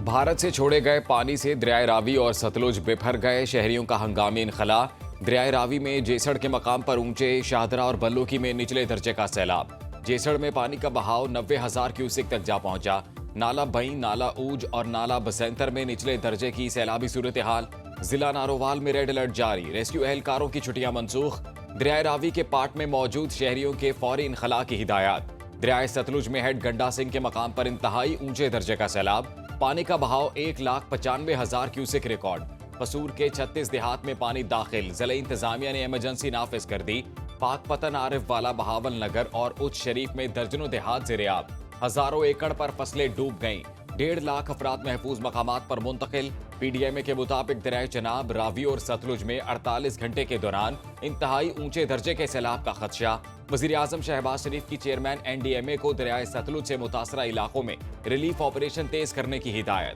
भारत से छोड़े गए पानी से दरियाए रावी और सतलुज बेभर गए। शहरियों का हंगामी इनखला। दरियाए रावी में जेसड़ के मकाम पर ऊंचे, शाहदरा और बल्लूकी में निचले दर्जे का सैलाब। जेसड़ में पानी का बहाव 90,000 क्यूसेक तक जा पहुंचा। नाला बई, नाला ऊज और नाला बसंतर में निचले दर्जे की सैलाबी सूरत हाल। जिला नारोवाल में रेड अलर्ट जारी। रेस्क्यू एहलकारों की छुट्टियां मनसूख। दरियाए रावी के पाट में मौजूद शहरियों के फौरी इनखला की हिदायत। दरियाए सतलुज में हेड गंडा सिंह के मकाम पर इंतहाई ऊंचे दर्जे का सैलाब। पानी का बहाव 1,95,000 क्यूसेक रिकॉर्ड। कसूर के 36 देहात में पानी दाखिल। जिला इंतजामिया ने इमरजेंसी नाफिज कर दी। पाकपतन, आरिफ वाला, बहावल नगर और उच्च शरीफ में दर्जनों देहात ज़ेरे-आब। हजारों एकड़ पर फसलें डूब गईं। 1.5 लाख अफराद महफूज मकामात पर मुंतकिल। PDMA के मुताबिक दरियाए चनाब, रावी और सतलुज में 48 घंटे के दौरान इंतहाई ऊंचे दर्जे के सैलाब का खदशा। वजीर आजम शहबाज शरीफ की चेयरमैन NDMA को दरियाए सतलुज से मुतासरा इलाकों में रिलीफ ऑपरेशन तेज करने की हिदायत।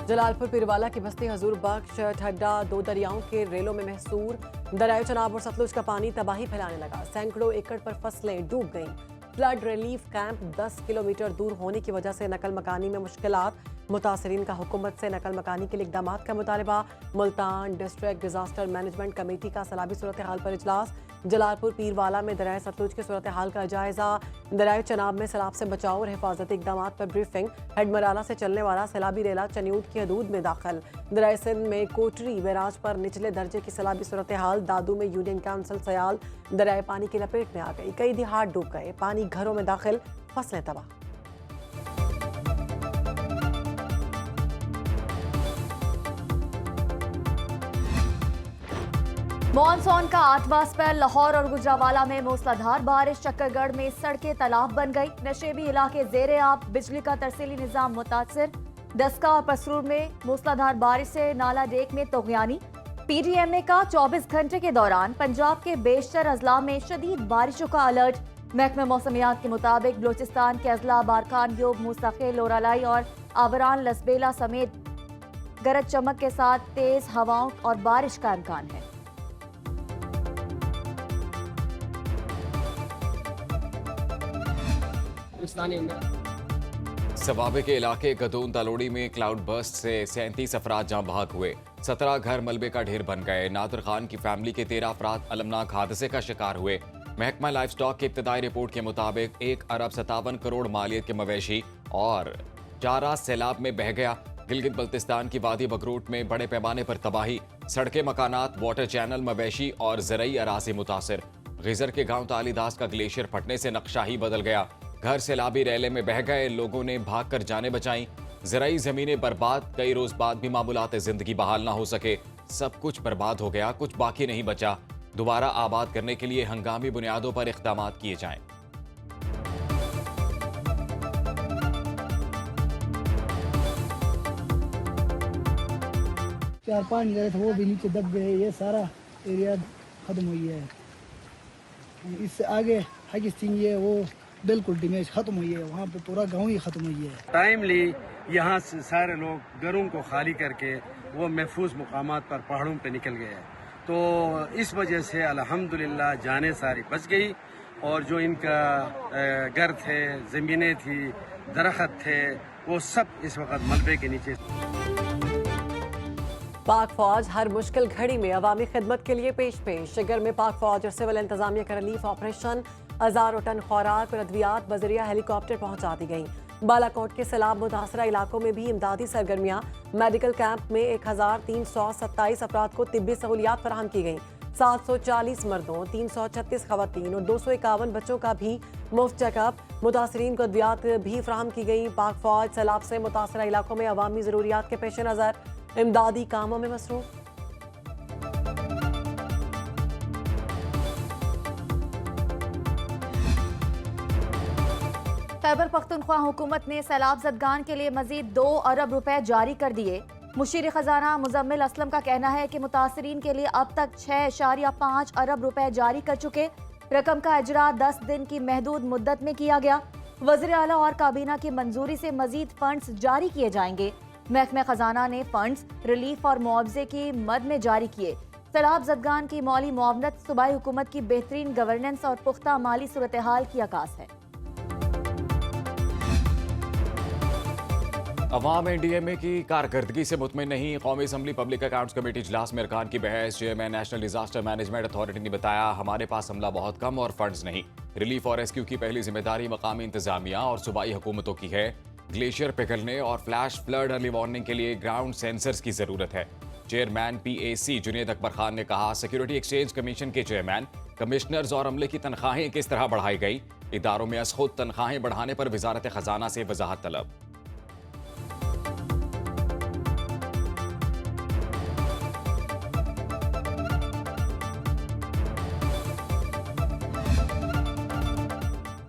जलालपुर पीरवाला की बस्ती हजूर बख्श ठड्डा 2 दरियाओं के रेलों में महसूर। दरियाए चनाब और सतलुज का पानी तबाही फैलाने लगा। सैकड़ों एकड़ पर फसलें डूब गईं। फ्लड रिलीफ कैंप 10 किलोमीटर दूर होने की वजह से नकल मकानी में मुश्किलात। मुतासरीन का हुकूमत से नकल मकानी के लिए इकदाम का मुतालबा। Multan district disaster management committee का सैलाबी सूरत हाल पर इजलास। जलालपुर पीरवाला में दरियाए सतलुज की सूरत हाल का जायजा। दरियाए चनाब में सैलाब से बचाव और हिफाजती इकदाम पर ब्रीफिंग। हेडमराला से चलने वाला सैलाबी रेला चन्यूट की हदूद में दाखिल। दरियाए सिंध में कोटरी बैराज पर निचले दर्जे की सैलाबी सूरत हाल। दादू में यूनियन काउंसिल सयाल दरियाए पानी की लपेट में आ गई। कई देहात डूब गए। पानी घरों में दाखिल, फसलें तबाह। मॉनसून का 8वां स्पेल। लाहौर और गुजरावाला में मूसलाधार बारिश। चक्करगढ़ में सड़कें तालाब बन गई। नशेबी इलाके ज़ेरे-आब। बिजली का तरसीली निजाम मुतासर। दस्का और पसरूर में मूसलाधार बारिश से नाला डेक में तोगयानी। PDMA का 24 घंटे के दौरान पंजाब के बेशतर अजला में शदीद बारिशों का अलर्ट। महकमा मौसमियात के मुताबिक बलोचिस्तान के अजला बारखान, योग, मुस्तकिल, लोरालाई और आवरान लसबेला समेत गरज चमक के साथ तेज हवाओं और बारिश का इम्कान है। सवाबे के इलाके गदून तालोड़ी में क्लाउड बर्स्ट से 37 अफराद जाँ बहक हुए। 17 घर मलबे का ढेर बन गए। नादिर खान की फैमिली के 13 अफराद अलमनाक हादसे का शिकार हुए। महकमा लाइफ स्टॉक की इब्तदाई रिपोर्ट के मुताबिक 1 अरब 57 करोड़ मालियत के मवेशी और चारा सैलाब में बह गया। गिलगित बल्तिस्तान की वादी बकरूट में बड़े पैमाने पर तबाही। सड़कें, मकानात, वाटर चैनल, मवेशी और ज़रई अराज़ी मुतासर। गिजर के गांव तालीदास का ग्लेशियर फटने से नक्शा ही बदल गया। घर सैलाबी रैले में बह गए। लोगों ने भागकर जाने बचाई। ज़राई ज़मीनें बर्बाद। कई रोज बाद भी मामूलात जिंदगी बहाल ना हो सके। सब कुछ बर्बाद हो गया, कुछ बाकी नहीं बचा। दोबारा आबाद करने के लिए हंगामी बुनियादों पर इक़दामात किए जाएं। चार पाँच गए थे, वो भी नीचे दब गए। ये सारा एरिया खत्म हुई है। इससे आगे हाजी सिंह ये वो बिल्कुल डैमेज खत्म हुई है। वहाँ पे पूरा गांव ही खत्म हुई है। टाइमली यहाँ से सारे लोग घरों को खाली करके वो महफूज मुकामात पर पहाड़ों पे निकल गए हैं। तो इस वजह से अल्हम्दुलिल्लाह जाने सारी बच गई। और जो इनका घर थे, ज़मीनें थी, दरख्त थे, वो सब इस वक्त मलबे के नीचे। पाक फौज हर मुश्किल घड़ी में अवामी खिदमत के लिए पेश शिगर में पाक फौज और सिविल इंतजामिया का रिलीफ ऑपरेशन। हजारों टन खुराक और अद्वियात बजरिया हेलीकॉप्टर पहुंचा दी गई। बालाकोट के सैलाब मुतासरा इलाकों में भी इमदादी सरगर्मियां। मेडिकल कैंप में 1327 अफराद को तिब्बी सहूलियात फराहम की गई। 740 मर्दों, 336 खवातीन और 251 बच्चों का भी मुफ्त चेकअप। मुतासरीन को अद्वियात भी फराहम की गई। पाक फौज सैलाब से मुतासरा इलाकों में अवामी जरूरियात के पेश नज़र इमदादी कामों में मसरूफ। खैबर पख्तूनख्वा हुकूमत ने सैलाब ज़दगान के लिए मजीद 2 अरब रुपए जारी कर दिए। मुशीर खजाना मुजम्मिल असलम का कहना है कि मुतासरीन के लिए अब तक 6.5 अरब रुपए जारी कर चुके। रकम का इजरा 10 दिन की महदूद मुद्दत में किया गया। वज़ीर आला और काबीना की मंजूरी से मजीद फंड्स जारी किए जाएंगे। महकमा खजाना ने फंड्स रिलीफ और मुआवजे की मद में जारी किए। सैलाब जदगान की मौली मुआवनत सूबाई हुकूमत की बेहतरीन गवर्नेंस और पुख्ता माली सूरत हाल की अक्कास है। अवाम एनडीएमए की कारकर्दगी से मुतमिन नहीं। कौमी असम्बली पब्लिक अकाउंट्स कमेटी इजलास में अरकान की बहस। Chairman national disaster management authority ने बताया, हमारे पास अमला बहुत कम और फंड्स नहीं। रिलीफ और रेस्क्यू की पहली जिम्मेदारी मकामी इंतजामिया और सूबाई हुकूमतों की है। ग्लेशियर पिघलने और फ्लैश फ्लड अर्ली वार्निंग के लिए ग्राउंड सेंसर्स की जरूरत है। चेयरमैन PAC जुनेद अकबर खान ने कहा, सिक्योरिटी एक्सचेंज कमीशन के चेयरमैन, कमिश्नर्स और अमले की तनख्वाहें किस तरह बढ़ाई गई। इदारों में अस खुद तनख्वाहें बढ़ाने पर वजारत खजाना से वजाहत तलब।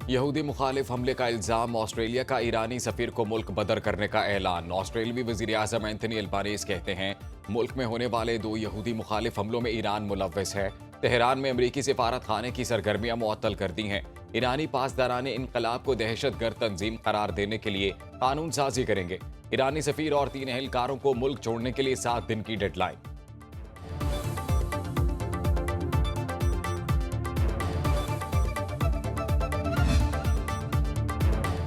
यहूदी मुखालिफ हमले का इल्जाम। ऑस्ट्रेलिया का ईरानी सफीर को मुल्क बदर करने का ऐलान। ऑस्ट्रेलियावी वजीर आज़म एंथनी अल्बानीज़ कहते हैं, मुल्क में होने वाले 2 यहूदी मुखालिफ हमलों में ईरान मुलव्वस है। तेहरान में अमरीकी सिफारत खाने की सरगर्मियां मुअत्तल कर दी हैं। ईरानी पासदारान इनकलाब को दहशतगर्द तंजीम करार देने के लिए कानून साजी करेंगे। ईरानी सफीर और 3 एहलकारों को मुल्क छोड़ने के लिए 7 दिन की डेडलाइन।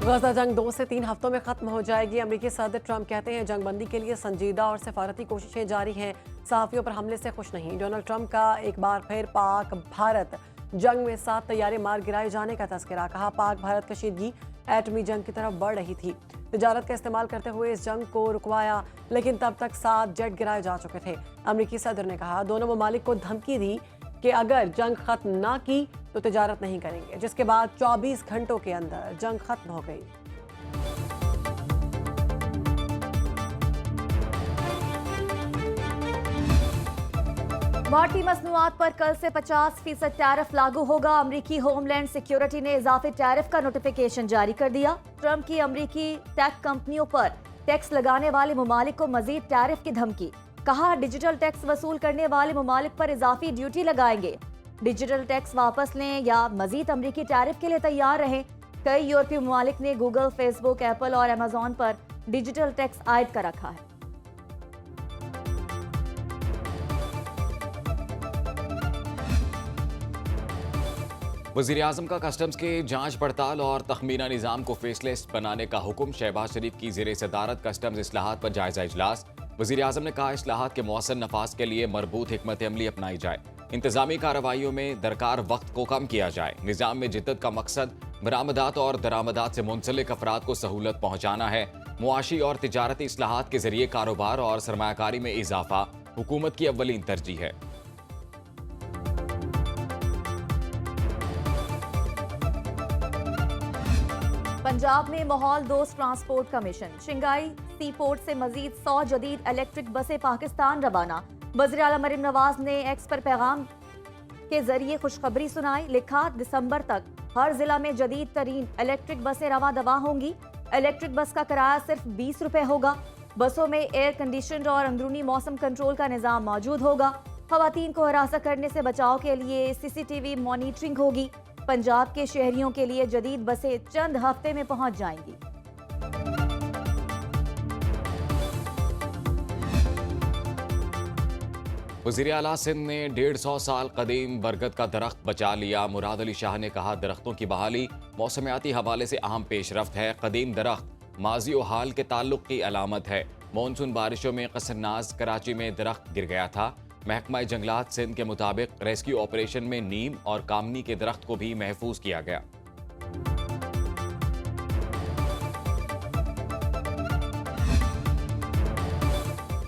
गजा जंग 2 से 3 हफ्तों में खत्म हो जाएगी। अमेरिकी सदर ट्रंप कहते हैं, जंगबंदी के लिए संजीदा और सिफारती कोशिशें जारी हैं। सहाफियों पर हमले से खुश नहीं। डोनाल्ड ट्रंप का एक बार फिर पाक भारत जंग में 7 तैयारे मार गिराए जाने का तस्करा। कहा, पाक भारत कशीदगी एटमी जंग की तरफ बढ़ रही थी। तिजारत का इस्तेमाल करते हुए इस जंग को रुकवाया, लेकिन तब तक 7 जेट गिराए जा चुके थे। अमेरिकी सदर ने कहा, दोनों ममालिक को धमकी दी कि अगर जंग खत्म ना की तो तिजारत नहीं करेंगे, जिसके बाद 24 घंटों के अंदर जंग खत्म हो गई। भारतीय मसनूआत पर कल से 50% टैरिफ लागू होगा। अमरीकी होमलैंड सिक्योरिटी ने इजाफी टैरिफ का नोटिफिकेशन जारी कर दिया। ट्रंप की अमरीकी टेक कंपनियों पर टैक्स लगाने वाले ममालिक को मजीद टैरिफ की धमकी। कहा, डिजिटल टैक्स वसूल करने वाले ममालिक पर इजाफी ड्यूटी लगाएंगे। डिजिटल टैक्स वापस लें या मजीद अमरीकी टैरिफ के लिए तैयार रहें। कई यूरोपीय ममालिक ने गूगल, फेसबुक, एप्पल और अमेजॉन पर डिजिटल टैक्स आयद कर रखा है। वज़ीर आज़म का कस्टम्स के जांच पड़ताल और तखमीना निज़ाम को फेसलिस्ट बनाने का हुक्म। शहबाज शरीफ की ज़ेर सदारत कस्टम्स इस्लाहात पर जायजा इजलास। वज़ीर आज़म ने कहा, इस्लाहात के मौसर नफाज के लिए मरबूत हिकमत अमली अपनाई जाए। इंतजामी कार्रवाइयों में दरकार वक्त को कम किया जाए। निज़ाम में जिद्दत का मकसद बरामदात और दरामदात से मुंसलिक अफराद को सहूलत पहुँचाना है। मुआशी और तिजारती इस्लाहात के जरिए कारोबार और सरमायाकारी में इजाफा हुकूमत की अव्वलीन तरजीह है। पंजाब में माहौल दोस्त ट्रांसपोर्ट कमीशन। शिंगाई सी पोर्ट से मजीद 100 जदीद इलेक्ट्रिक बसें पाकिस्तान रवाना। वज़ीर आला मरीम नवाज ने एक्स पर पैगाम के जरिए खुशखबरी सुनाई। लिखा, दिसंबर तक हर जिला में जदीद तरीन इलेक्ट्रिक बसें रवा दवा होंगी। इलेक्ट्रिक बस का किराया सिर्फ 20 रुपए होगा। बसों में एयर कंडीशनर और अंदरूनी मौसम कंट्रोल का निज़ाम मौजूद होगा। खवातीन को हरासा करने से बचाव के लिए CCTV मॉनिटरिंग होगी। पंजाब के शहरियों के लिए जदीद बसें चंद हफ्ते में पहुंच जाएंगी। वज़ीर आला सिंध ने 150 साल कदीम बरगद का दरख्त बचा लिया। मुराद अली शाह ने कहा, दरख्तों की बहाली मौसमियाती हवाले से अहम पेशरफ्त है। कदीम दरख्त माजी और हाल के ताल्लुक की अलामत है। मानसून बारिशों में कसरनाज कराची में दरख्त गिर गया था। महकमा जंगलात सिंध के मुताबिक रेस्क्यू ऑपरेशन में नीम और कामनी के दरख्त को भी महफूज किया गया।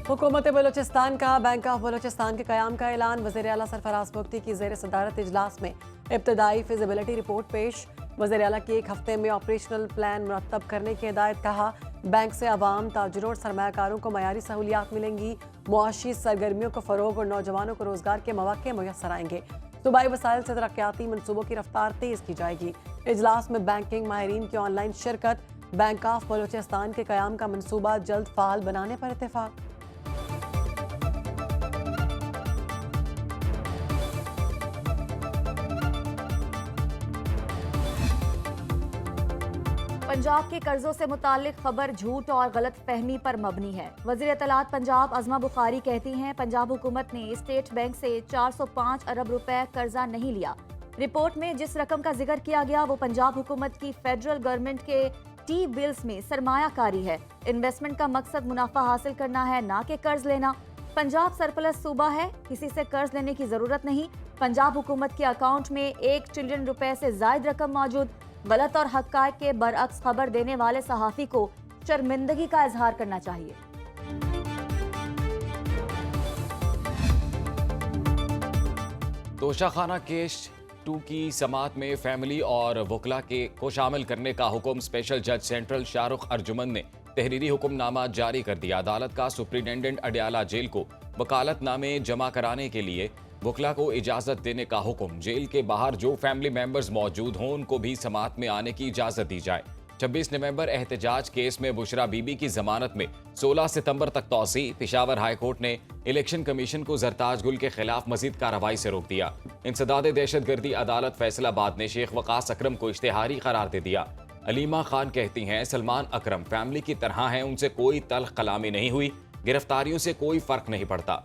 हुकूमत बलोचिस्तान का बैंक ऑफ बलोचिस्तान के क़याम का ऐलान। वज़ीर आला सरफराज मुफ्ती की ज़ेर सदारत इजलास में इब्तदाई फिजिबिलिटी रिपोर्ट पेश। वज़ीर आला की 1 हफ्ते में ऑपरेशनल प्लान मुरतब करने की हिदायत। कहा, बैंक से आवाम, ताजिरों और सरमायाकारों को मयारी सहूलियात मिलेंगी। मुआशी सरगर्मियों को फ़रोग और नौजवानों को रोज़गार के मौक़े मुयस्सर आएंगे। सूबाई वसाइल से तरक्याती मनसूबों की रफ्तार तेज़ की जाएगी। इजलास में बैंकिंग माहिरीन की ऑनलाइन शिरकत। बैंक ऑफ बलोचिस्तान के क़याम का मनसूबा जल्द फ़ाल बनाने पर इत्तेफाक। पंजाब के कर्जों से मुतालिक खबर झूठ और गलत फहमी पर मबनी है। वज़ीर इत्तलात पंजाब अज़मा बुखारी कहती हैं, पंजाब हुकूमत ने स्टेट बैंक से 405 अरब रुपए कर्जा नहीं लिया। रिपोर्ट में जिस रकम का जिक्र किया गया वो पंजाब हुकूमत की फेडरल गवर्नमेंट के टी बिल्स में सरमायाकारी है। इन्वेस्टमेंट का मकसद मुनाफा हासिल करना है, ना कि कर्ज लेना। पंजाब सरप्लस सूबा है, किसी से कर्ज लेने की जरूरत नहीं। पंजाब हुकूमत के अकाउंट में 1 ट्रिलियन रुपए से जायद रकम मौजूद। गलत और हक़ाइक़ के बरअक्स खबर देने वाले सहाफ़ी को शर्मिंदगी का इजहार करना चाहिए। तोशाखाना केस 2 की समाअत में फैमिली और वकला को शामिल करने का हुक्म स्पेशल जज सेंट्रल शाहरुख अर्जुमन ने तहरीरी हुक्मनामा जारी कर दिया। अदालत का सुप्रिंटेंडेंट अडयाला जेल को वकालतनामे जमा कराने के लिए वकला को इजाजत देने का हुक्म। जेल के बाहर जो फैमिली मेंबर्स मौजूद हों उनको भी समाअत में आने की इजाजत दी जाए। 26 नवंबर एहतजाज केस में बुशरा बीबी की जमानत में 16 सितंबर तक तौसी। पेशावर हाई कोर्ट ने इलेक्शन कमीशन को जरताज गुल के खिलाफ मजीद कार्रवाई से रोक दिया। इंसदाद दहशतगर्दी अदालत फैसलाबाद ने शेख वकास अकरम को इश्तिहारी करार दे दिया। अलीमा खान कहती हैं, सलमान अकरम फैमिली की तरह हैं, उनसे कोई तल्ख कलामी नहीं हुई, गिरफ्तारियों से कोई फर्क नहीं पड़ता।